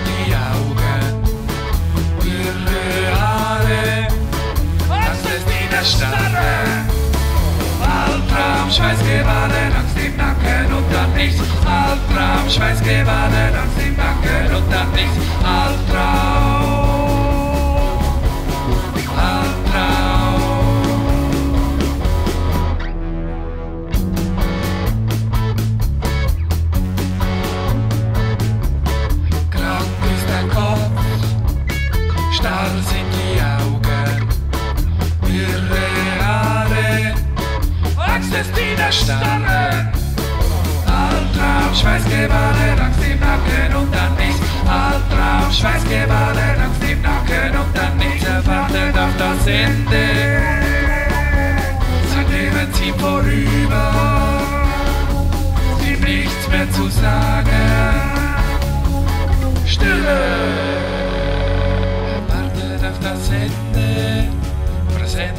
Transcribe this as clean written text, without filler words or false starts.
die Augen, ihre Haare, Angst ist in der Starre. Albtraum, Schweißgebadet, Angst im Nacken und dann nichts. Albtraum, Schweißgebadet, Angst im Nacken und dann nichts. Albtraum, Albtraum. Krank ist der Kopf, starr sind die Augen, ihre Haare, Angst ist in der Starre. Albtraum, Schweißgebadet, Angst im Nacken und dann nichts. Albtraum, Schweißgebadet, Angst im Nacken und dann nichts. Er wartet auf das Ende. Sein Leben zieht vorüber, ihm nichts mehr zu sagen. Stille. Er wartet auf das Ende. Präsent